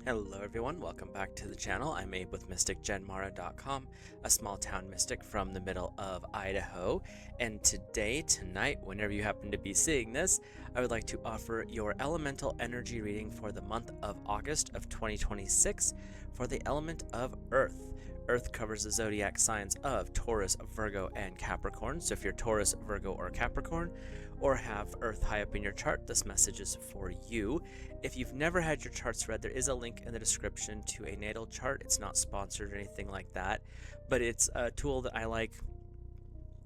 Hello everyone, welcome back to the channel. I'm Abe with MysticGenMara.com, a small town mystic from the middle of Idaho. And tonight, whenever you happen to be seeing this, I would like to offer your elemental energy reading for the month of August of 2026 for the element of Earth. Earth covers the zodiac signs of Taurus, Virgo, and Capricorn. So if you're Taurus, Virgo, or Capricorn, or have Earth high up in your chart, this message is for you. If you've never had your charts read, there is a link in the description to a natal chart. It's not sponsored or anything like that, but it's a tool that I like.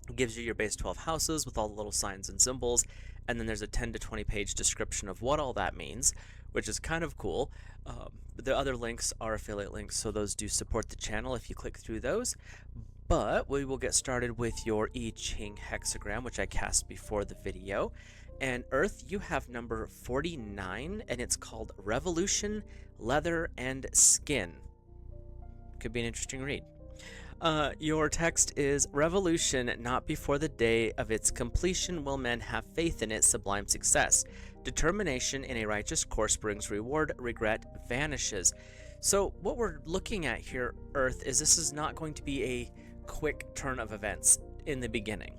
It gives you your base 12 houses with all the little signs and symbols, and then there's a 10 to 20 page description of what all that means, which is kind of cool. The other links are affiliate links, so those do support the channel if you click through those. But we will get started with your I-ching hexagram, which I cast before the video. And Earth, you have number 49, and it's called Revolution, Leather, and Skin. Could be an interesting read. Your text is, Revolution, not before the day of its completion will men have faith in its sublime success. Determination in a righteous course brings reward, regret vanishes. So what we're looking at here, Earth, is this is not going to be a quick turn of events in the beginning.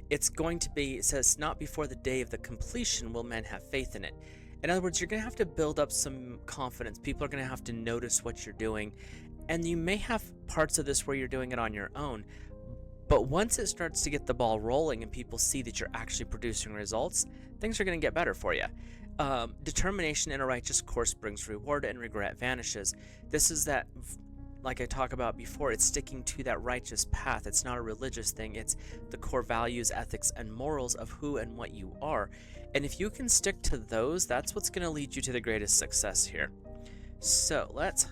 It's going to be, it says, not before the day of the completion will men have faith in it. In other words, you're going to have to build up some confidence. People are going to have to notice what you're doing. And you may have parts of this where you're doing it on your own. But once it starts to get the ball rolling and people see that you're actually producing results, things are going to get better for you. Determination in a righteous course brings reward and regret vanishes. This is that, like I talked about before, it's sticking to that righteous path. It's not a religious thing. It's the core values, ethics, and morals of who and what you are. And if you can stick to those, that's what's going to lead you to the greatest success here. So let's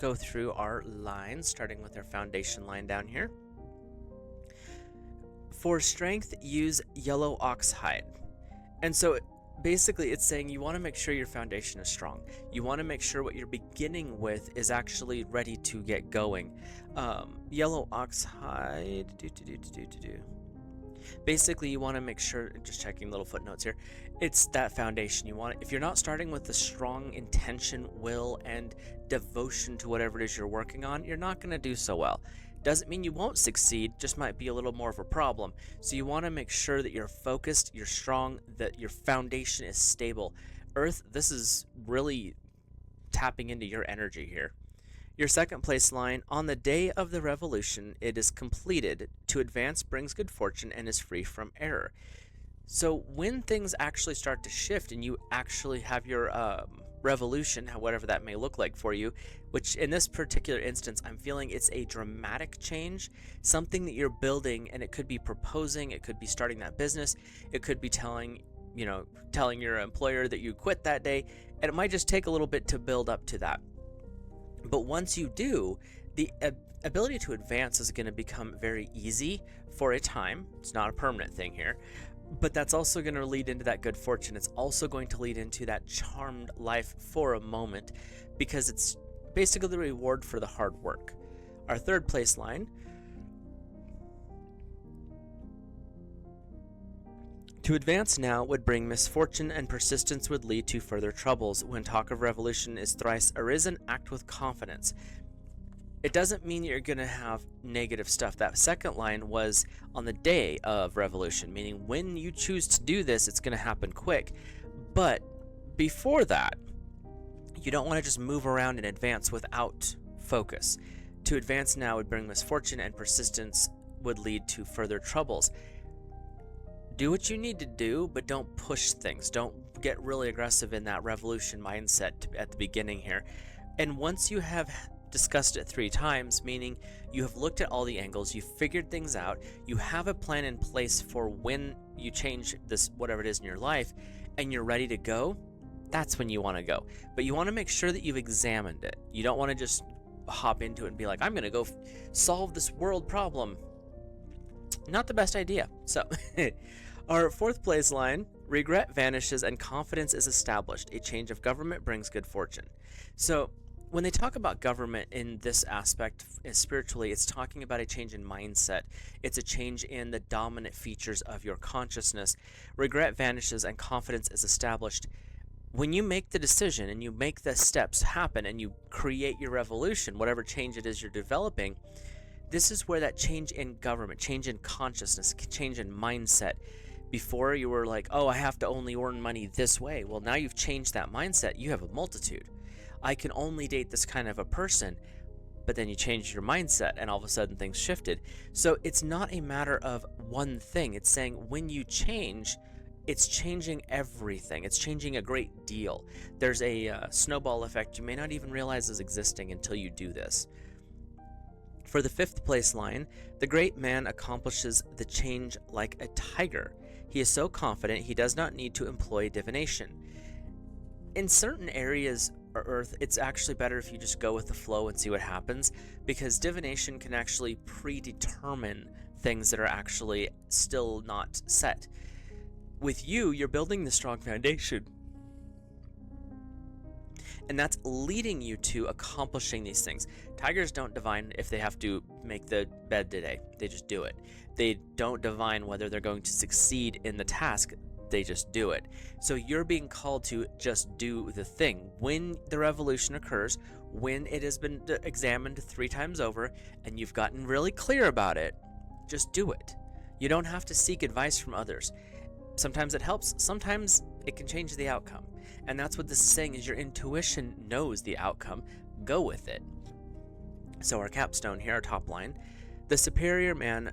go through our lines, starting with our foundation line down here. For strength, use yellow oxhide. And so basically it's saying you want to make sure your foundation is strong. You want to make sure what you're beginning with is actually ready to get going. Yellow oxhide, basically you want to make sure, just checking little footnotes here, it's that foundation you want. If you're not starting with the strong intention, will, and devotion to whatever it is you're working on, you're not going to do so well. Doesn't mean you won't succeed, just might be a little more of a problem. So you want to make sure that you're focused, you're strong, that your foundation is stable. Earth, this is really tapping into your energy here. Your second place line, on the day of the revolution, it is completed. To advance brings good fortune and is free from error. So when things actually start to shift and you actually have your revolution, whatever that may look like for you, which in this particular instance, I'm feeling it's a dramatic change, something that you're building, and it could be proposing, it could be starting that business, it could be telling your employer that you quit that day, and it might just take a little bit to build up to that. But once you do, the ability to advance is going to become very easy for a time. It's not a permanent thing here. But that's also going to lead into that good fortune. It's also going to lead into that charmed life for a moment, because it's basically the reward for the hard work. Our third place line, to advance now would bring misfortune, and persistence would lead to further troubles. When talk of revolution is thrice arisen, act with confidence. It doesn't mean you're going to have negative stuff. That second line was on the day of revolution, meaning when you choose to do this, it's going to happen quick. But before that, you don't want to just move around and advance without focus. To advance now would bring misfortune, and persistence would lead to further troubles. Do what you need to do, but don't push things. Don't get really aggressive in that revolution mindset at the beginning here. And once you have discussed it 3 times, meaning you have looked at all the angles, you've figured things out, you have a plan in place for when you change this, whatever it is in your life, and you're ready to go, that's when you want to go. But you want to make sure that you've examined it. You don't want to just hop into it and be like, I'm going to go solve this world problem. Not the best idea. So our fourth place line, regret vanishes and confidence is established. A change of government brings good fortune. So when they talk about government in this aspect, spiritually, it's talking about a change in mindset. It's a change in the dominant features of your consciousness. Regret vanishes and confidence is established. when you make the decision and you make the steps happen and you create your revolution, whatever change it is you're developing, this is where that change in government, change in consciousness, change in mindset. Before you were like, oh, I have to only earn money this way. Well, now you've changed that mindset. You have a multitude. I can only date this kind of a person. But then you changed your mindset and all of a sudden things shifted. So it's not a matter of one thing. It's saying when you change, it's changing everything. It's changing a great deal. There's a snowball effect you may not even realize is existing until you do this. For the 5th place line, the great man accomplishes the change like a tiger. He is so confident he does not need to employ divination. In certain areas of Earth, it's actually better if you just go with the flow and see what happens, because divination can actually predetermine things that are actually still not set. With you, you're building the strong foundation, and that's leading you to accomplishing these things. Tigers don't divine if they have to make the bed today. They just do it. They don't divine whether they're going to succeed in the task. They just do it. So you're being called to just do the thing. When the revolution occurs, when it has been examined 3 times over, and you've gotten really clear about it, just do it. You don't have to seek advice from others. Sometimes it helps. Sometimes it can change the outcome. And that's what this is saying, is your intuition knows the outcome. Go with it. So our capstone here, our top line, the superior man,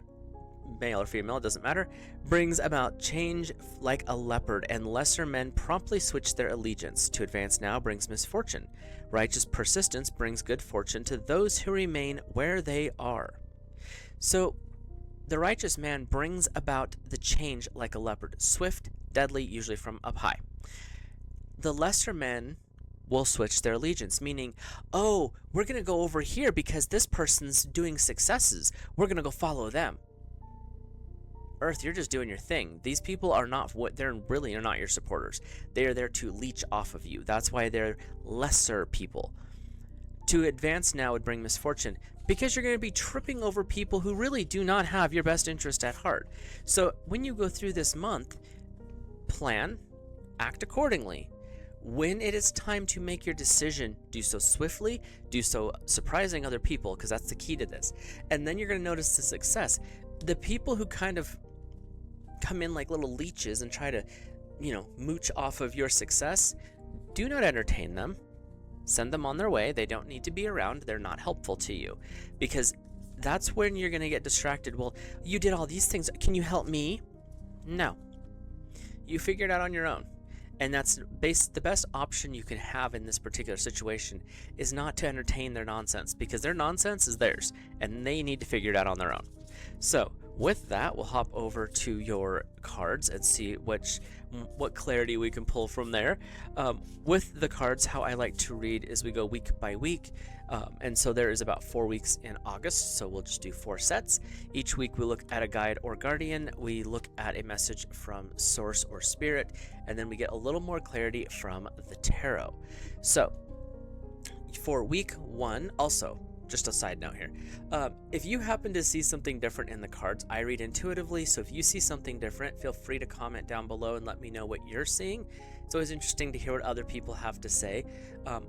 male or female, it doesn't matter, brings about change like a leopard, and lesser men promptly switch their allegiance. To advance now brings misfortune. Righteous persistence brings good fortune to those who remain where they are. So the righteous man brings about the change like a leopard, swift, deadly, usually from up high. The lesser men will switch their allegiance, meaning, oh, we're going to go over here because this person's doing successes. We're going to go follow them. Earth, you're just doing your thing. These people are not what they're really are not your supporters. They are there to leech off of you. That's why they're lesser people. To advance now would bring misfortune, because you're going to be tripping over people who really do not have your best interest at heart. So when you go through this month, plan, act accordingly. When it is time to make your decision, do so swiftly, do so surprising other people, because that's the key to this. And then you're going to notice the success. The people who kind of come in like little leeches and try to, mooch off of your success, do not entertain them. Send them on their way. They don't need to be around. They're not helpful to you, because that's when you're going to get distracted. Well, you did all these things. Can you help me? No. You figure it out on your own. And that's the best option you can have in this particular situation is not to entertain their nonsense, because their nonsense is theirs and they need to figure it out on their own. So with that, we'll hop over to your cards and see what clarity we can pull from there. With the cards, how I like to read is we go week by week. And so there is about 4 weeks in August, so we'll just do 4 sets. Each week we look at a guide or guardian, we look at a message from source or spirit, and then we get a little more clarity from the tarot. So for week 1, also, just a side note here, if you happen to see something different in the cards, I read intuitively, so if you see something different, feel free to comment down below and let me know what you're seeing. It's always interesting to hear what other people have to say.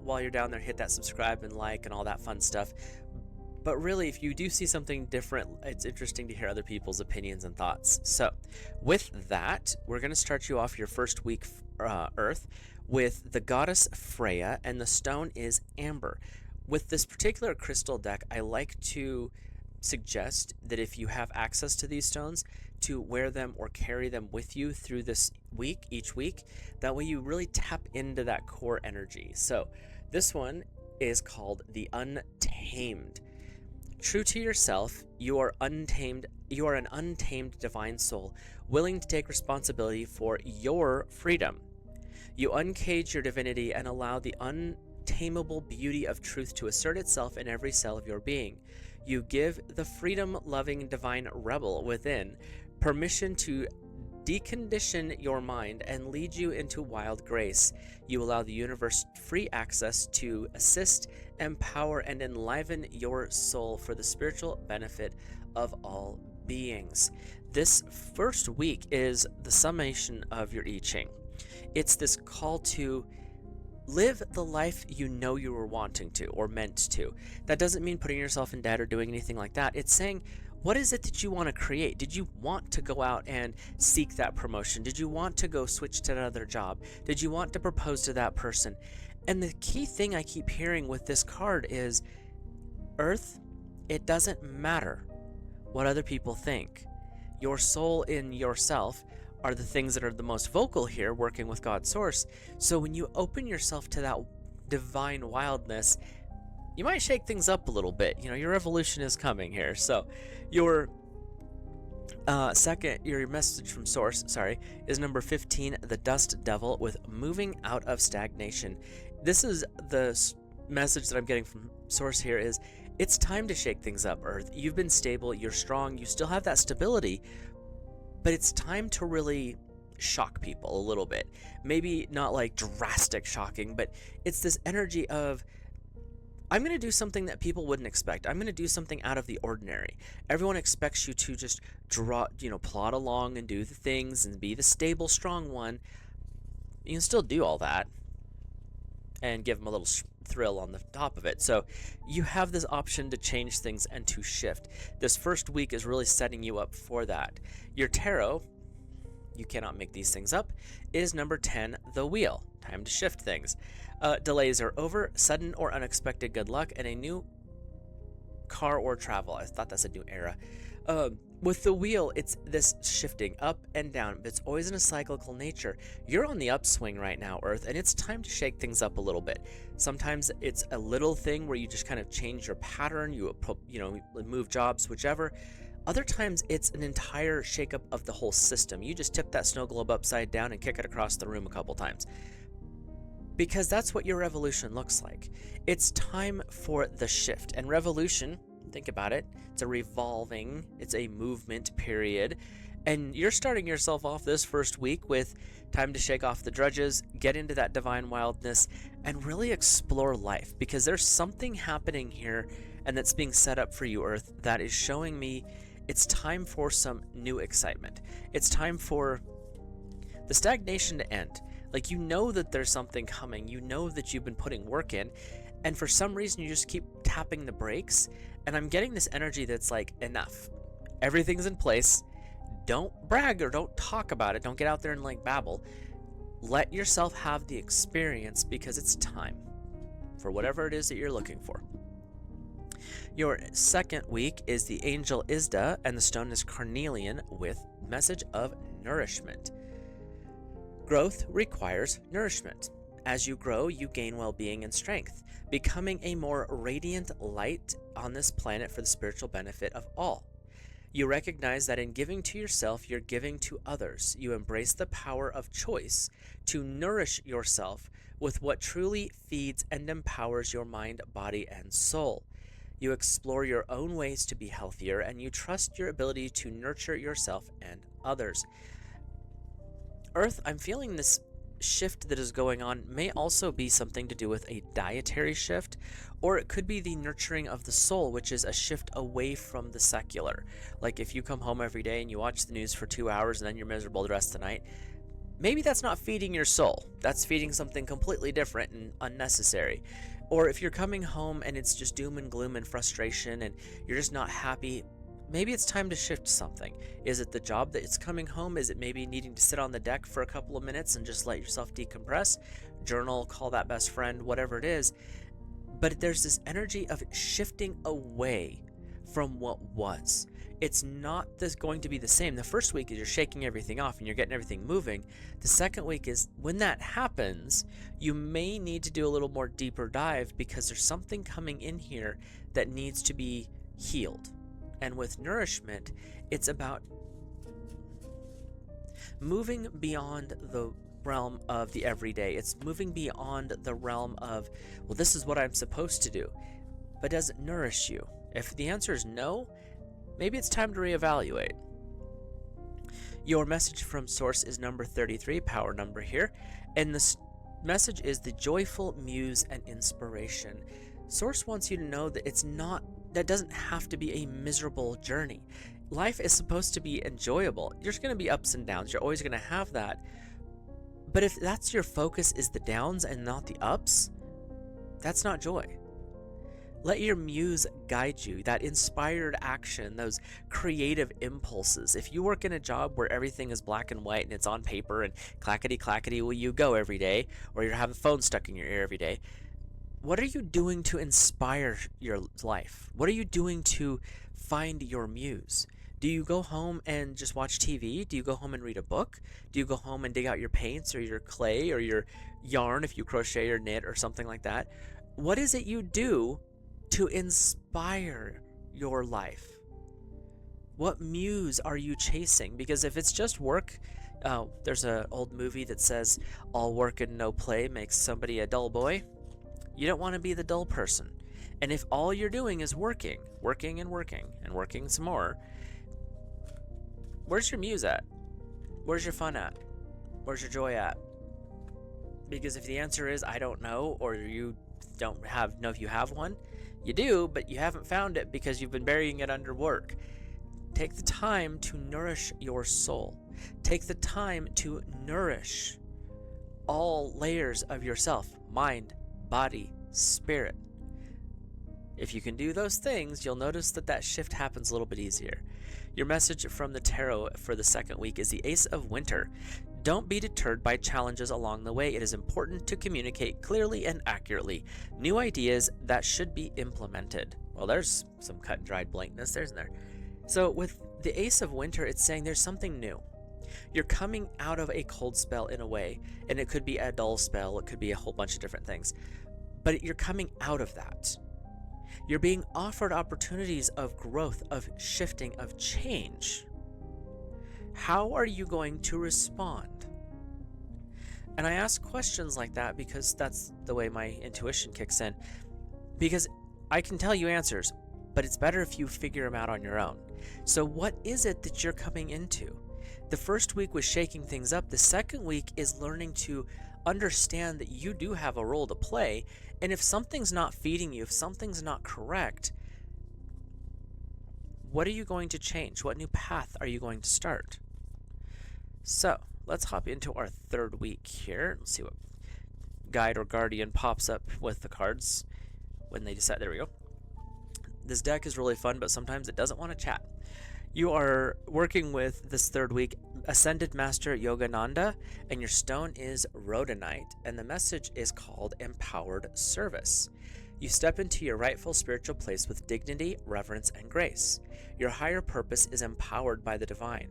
While you're down there, hit that subscribe and like and all that fun stuff. But really, if you do see something different, it's interesting to hear other people's opinions and thoughts. So with that, we're going to start you off your first week, Earth, with the goddess Freya, and the stone is amber. With this particular crystal deck, I like to suggest that if you have access to these stones, to wear them or carry them with you through this week, each week. That way you really tap into that core energy. So this one is called the Untamed. True to yourself, you are untamed. You are an untamed divine soul, willing to take responsibility for your freedom. You uncage your divinity and allow the untamable beauty of truth to assert itself in every cell of your being. You give the freedom-loving divine rebel within permission to decondition your mind and lead you into wild grace. You allow the universe free access to assist, empower, and enliven your soul for the spiritual benefit of all beings. This first week is the summation of your I-ching. It's this call to Live the life you know you were wanting to or meant to. That doesn't mean putting yourself in debt or doing anything like that. It's saying, what is it that you want to create? Did you want to go out and seek that promotion? Did you want to go switch to another job? Did you want to propose to that person? And the key thing I keep hearing with this card is, Earth, it doesn't matter what other people think. Your soul in yourself are the things that are the most vocal here, working with God's source. So when you open yourself to that divine wildness, you might shake things up a little bit. You know, your evolution is coming here. So your your message from source, is number 15, the dust devil, with moving out of stagnation. This is the message that I'm getting from source here is, it's time to shake things up, Earth. You've been stable, you're strong, you still have that stability, but it's time to really shock people a little bit. Maybe not like drastic shocking, but it's this energy of, I'm going to do something that people wouldn't expect. I'm going to do something out of the ordinary. Everyone expects you to just plod along and do the things and be the stable, strong one. You can still do all that and give them a little thrill on the top of it. So you have this option to change things and to shift. This first week is really setting you up for that. Your tarot, you cannot make these things up, is number 10, the wheel. Time to shift things. Delays are over, sudden or unexpected good luck, and a new car or travel. I thought that's a new era. With the wheel, it's this shifting up and down, but it's always in a cyclical nature. You're on the upswing right now, Earth, and it's time to shake things up a little bit. Sometimes it's a little thing where you just kind of change your pattern, you move jobs, whichever. Other times it's an entire shakeup of the whole system. You just tip that snow globe upside down and kick it across the room a couple times. Because that's what your revolution looks like. It's time for the shift. And revolution, think about it, it's a revolving, it's a movement period. And you're starting yourself off this first week with time to shake off the drudges, get into that divine wildness, and really explore life. Because there's something happening here, and that's being set up for you, Earth, that is showing me it's time for some new excitement. It's time for the stagnation to end. Like, you know that there's something coming. You know that you've been putting work in. And for some reason, you just keep tapping the brakes. And I'm getting this energy that's like, enough. Everything's in place. Don't brag or don't talk about it. Don't get out there and like babble. Let yourself have the experience, because it's time for whatever it is that you're looking for. Your second week is the angel Isda, and the stone is carnelian, with message of nourishment. Growth requires nourishment. As you grow, you gain well-being and strength, becoming a more radiant light on this planet for the spiritual benefit of all. You recognize that in giving to yourself, you're giving to others. You embrace the power of choice to nourish yourself with what truly feeds and empowers your mind, body, and soul. You explore your own ways to be healthier, and you trust your ability to nurture yourself and others. Earth, I'm feeling this shift that is going on may also be something to do with a dietary shift, or it could be the nurturing of the soul, which is a shift away from the secular. Like, if you come home every day and you watch the news for 2 hours and then you're miserable the rest of the night, maybe that's not feeding your soul. That's feeding something completely different and unnecessary. Or if you're coming home and it's just doom and gloom and frustration and you're just not happy, maybe it's time to shift something. Is it the job that it's coming home? Is it maybe needing to sit on the deck for a couple of minutes and just let yourself decompress? Journal, call that best friend, whatever it is. But there's this energy of shifting away from what was. It's not going to be the same. The first week is you're shaking everything off and you're getting everything moving. The second week is when that happens, you may need to do a little more deeper dive, because there's something coming in here that needs to be healed. And with nourishment, it's about moving beyond the realm of the everyday. It's moving beyond the realm of, well, this is what I'm supposed to do. But does it nourish you? If the answer is no, maybe it's time to reevaluate. Your message from Source is number 33, power number here. And the message is the joyful muse and inspiration. Source wants you to know that that doesn't have to be a miserable journey. Life is supposed to be enjoyable. There's going to be ups and downs. You're always going to have that. But if that's your focus is the downs and not the ups, that's not joy. Let your muse guide you, that inspired action, those creative impulses. If you work in a job where everything is black and white and it's on paper and clackety clackety will you go every day, or you're having the phone stuck in your ear every day, what are you doing to inspire your life? What are you doing to find your muse? Do you go home and just watch TV? Do you go home and read a book? Do you go home and dig out your paints or your clay or your yarn if you crochet or knit or something like that? What is it you do to inspire your life? What muse are you chasing? Because if it's just work, there's an old movie that says all work and no play makes somebody a dull boy. You don't want to be the dull person. And if all you're doing is working and working some more, where's your muse at? Where's your fun at? Where's your joy at? Because if the answer is I don't know, or you don't know if you have one, you do, but you haven't found it because you've been burying it under work. Take the time to nourish your soul. Take the time to nourish all layers of yourself, mind, body, spirit. If you can do those things, you'll notice that shift happens a little bit easier. Your message from the tarot for the second week is the Ace of Winter. Don't be deterred by challenges along the way. It is important to communicate clearly and accurately new ideas that should be implemented. Well, there's some cut and dried blankness, isn't there? So with the Ace of Winter, it's saying there's something new. You're coming out of a cold spell in a way, and it could be a dull spell, it could be a whole bunch of different things, but you're coming out of that. You're being offered opportunities of growth, of shifting, of change. How are you going to respond? And I ask questions like that because that's the way my intuition kicks in. Because I can tell you answers, but it's better if you figure them out on your own. So what is it that you're coming into? The first week was shaking things up. The second week is learning to understand that you do have a role to play. And if something's not feeding you, if something's not correct, what are you going to change? What new path are you going to start? So let's hop into our third week here. Let's see what guide or guardian pops up with the cards when they decide. There we go. This deck is really fun, but sometimes it doesn't want to chat. You are working with this third week Ascended Master Yogananda, and your stone is rhodonite, and the message is called Empowered Service. You step into your rightful spiritual place with dignity, reverence, and grace. Your higher purpose is empowered by the divine.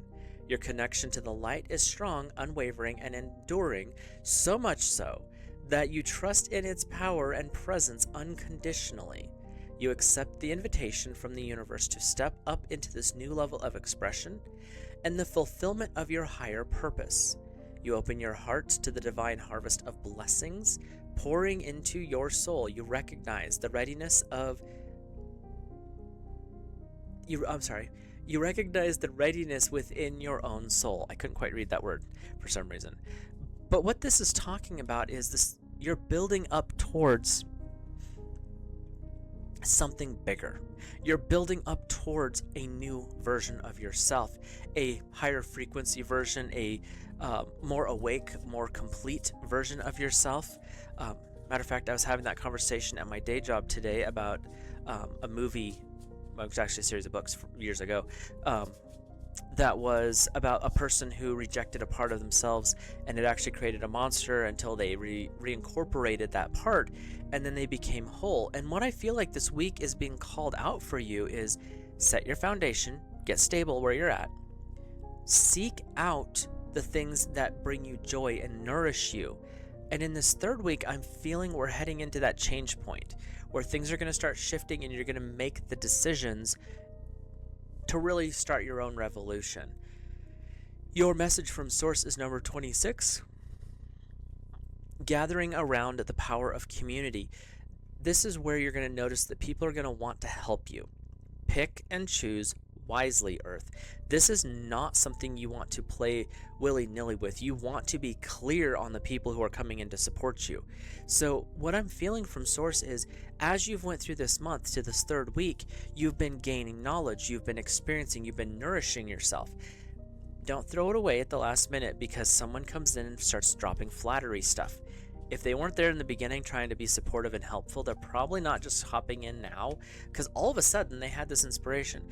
Your connection to the light is strong, unwavering, and enduring, so much so that you trust in its power and presence unconditionally. You accept the invitation from the universe to step up into this new level of expression and the fulfillment of your higher purpose. You open your heart to the divine harvest of blessings pouring into your soul. You recognize the readiness of You recognize the readiness within your own soul. I couldn't quite read that word for some reason. But what this is talking about is this: you're building up towards something bigger. You're building up towards a new version of yourself, a higher frequency version, a more awake, more complete version of yourself. Matter of fact, I was having that conversation at my day job today about a movie. Well, it was actually a series of books years ago that was about a person who rejected a part of themselves, and it actually created a monster until they reincorporated that part, and then they became whole. And what I feel like this week is being called out for you is set your foundation, get stable where you're at, seek out the things that bring you joy and nourish you. And in this third week, I'm feeling we're heading into that change point where things are going to start shifting and you're going to make the decisions to really start your own revolution. Your message from Source is number 26. Gathering around the power of community. This is where you're going to notice that people are going to want to help you. Pick and choose wisely, Earth. This is not something you want to play willy-nilly with. You want to be clear on the people who are coming in to support you. So what I'm feeling from Source is, as you've went through this month to this third week, you've been gaining knowledge, you've been experiencing, you've been nourishing yourself. Don't throw it away at the last minute because someone comes in and starts dropping flattery stuff. If they weren't there in the beginning trying to be supportive and helpful, they're probably not just hopping in now because all of a sudden they had this inspiration.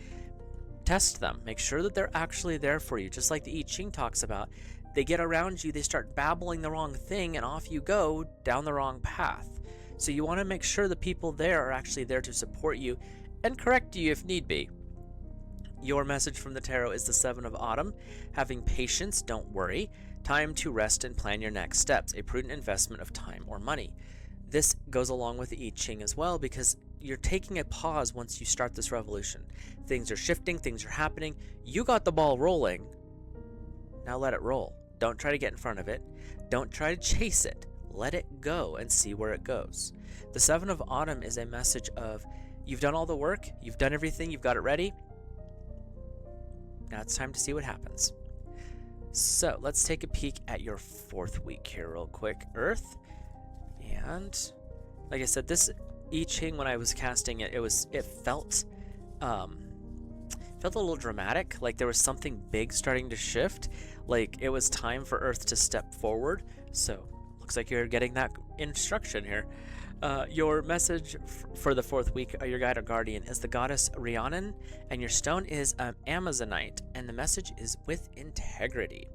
Test them. Make sure that they're actually there for you, just like the I-ching talks about. They get around you, they start babbling the wrong thing, and off you go down the wrong path. So you want to make sure the people there are actually there to support you and correct you if need be. Your message from the tarot is the Seven of Autumn. Having patience, don't worry. Time to rest and plan your next steps. A prudent investment of time or money. This goes along with the I-ching as well because you're taking a pause once you start this revolution. Things are shifting, things are happening. You got the ball rolling. Now let it roll. Don't try to get in front of it. Don't try to chase it. Let it go and see where it goes. The Seven of Autumn is a message of you've done all the work, you've done everything, you've got it ready. Now it's time to see what happens. So let's take a peek at your 4th week here real quick, Earth. And like I said, this I-ching, when I was casting it, it felt a little dramatic, like there was something big starting to shift, like it was time for Earth to step forward. So looks like you're getting that instruction here. Your message for the 4th week, your guide or guardian, is the goddess Rhiannon, and your stone is Amazonite, and the message is with integrity.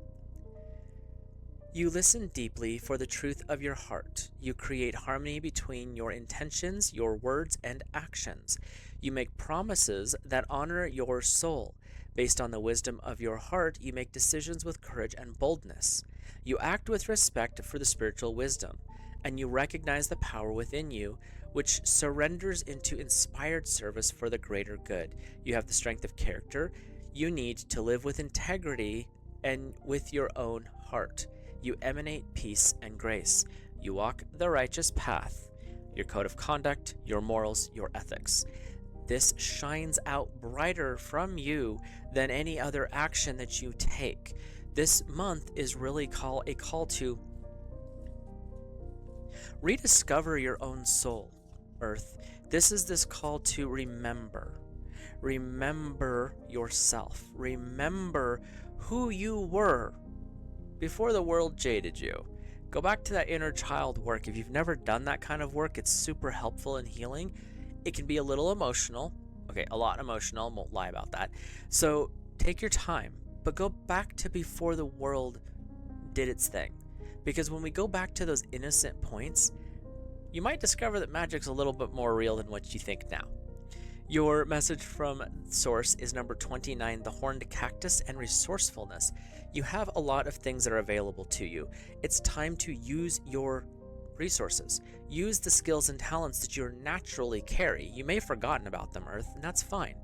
You listen deeply for the truth of your heart. You create harmony between your intentions, your words, and actions. You make promises that honor your soul. Based on the wisdom of your heart, you make decisions with courage and boldness. You act with respect for the spiritual wisdom, and you recognize the power within you, which surrenders into inspired service for the greater good. You have the strength of character you need to live with integrity and with your own heart. You emanate peace and grace. You walk the righteous path. Your code of conduct, your morals, your ethics. This shines out brighter from you than any other action that you take. This month is really a call to rediscover your own soul, Earth. This is this call to remember. Remember yourself. Remember who you were before the world jaded you. Go back to that inner child work. If you've never done that kind of work, it's super helpful and healing. It can be a little emotional. Okay, a lot emotional. Won't lie about that. So take your time, but go back to before the world did its thing. Because when we go back to those innocent points, you might discover that magic's a little bit more real than what you think now. Your message from Source is number 29, the Horned Cactus and Resourcefulness. You have a lot of things that are available to you. It's time to use your resources. Use the skills and talents that you naturally carry. You may have forgotten about them, Earth, and that's fine.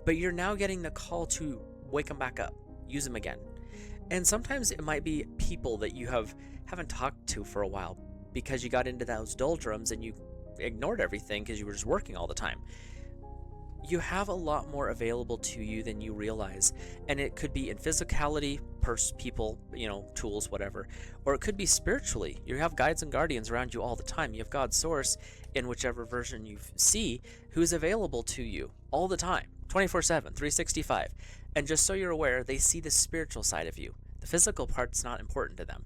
But you're now getting the call to wake them back up. Use them again. And sometimes it might be people that you haven't talked to for a while because you got into those doldrums and you ignored everything because you were just working all the time. You have a lot more available to you than you realize, and it could be in physicality, people, tools, whatever, or it could be spiritually. You have guides and guardians around you all the time. You have God's source in whichever version you see who's available to you all the time, 24/7, 365. And just so you're aware, they see the spiritual side of you. The physical part's not important to them.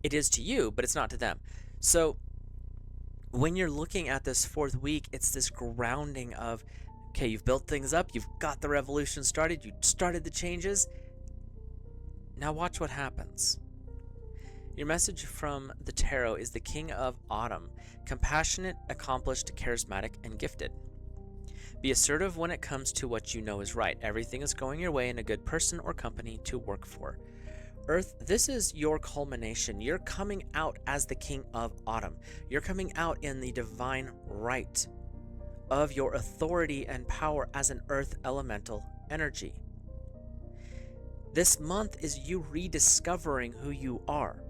It is to you, but it's not to them. So when you're looking at this 4th week, it's this grounding of, okay, you've built things up, you've got the revolution started, you started the changes. Now watch what happens. Your message from the tarot is the King of Autumn, compassionate, accomplished, charismatic, and gifted. Be assertive when it comes to what you know is right. Everything is going your way and a good person or company to work for. Earth, this is your culmination. You're coming out as the King of Autumn. You're coming out in the divine right of your authority and power as an earth elemental energy. This month is you rediscovering who you are.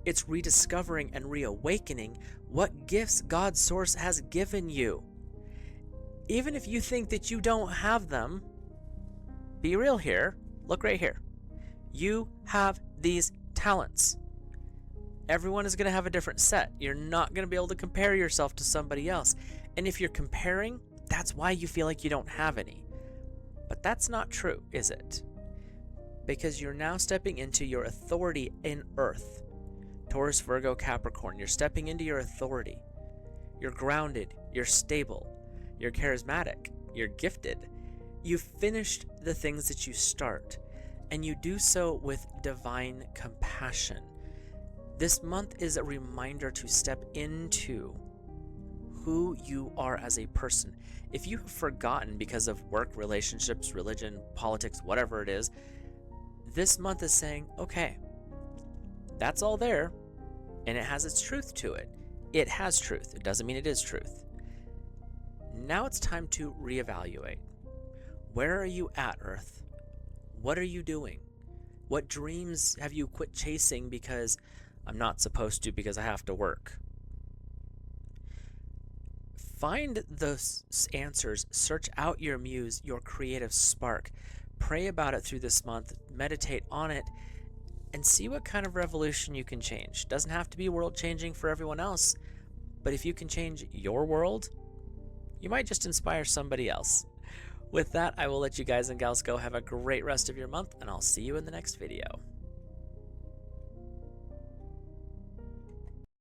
It's rediscovering and reawakening what gifts God's source has given you. Even if you think that you don't have them, be real here. Look right here. You have these talents. Everyone is going to have a different set. You're not going to be able to compare yourself to somebody else. And if you're comparing, that's why you feel like you don't have any. But that's not true, is it? because you're now stepping into your authority in Earth. Taurus, Virgo, Capricorn, you're stepping into your authority. You're grounded, you're stable, you're charismatic, you're gifted. You've finished the things that you start, and you do so with divine compassion. This month is a reminder to step into who you are as a person. If you have forgotten because of work, relationships, religion, politics, whatever it is, this month is saying, okay, that's all there, and it has its truth to it. It has truth. It doesn't mean it is truth. Now it's time to reevaluate. Where are you at, Earth? What are you doing? What dreams have you quit chasing because I'm not supposed to because I have to work? Find those answers. Search out your muse, your creative spark. Pray about it through this month. Meditate on it and see what kind of revolution you can change. Doesn't have to be world changing for everyone else, but if you can change your world, you might just inspire somebody else. With that, I will let you guys and gals go. Have a great rest of your month, and I'll see you in the next video.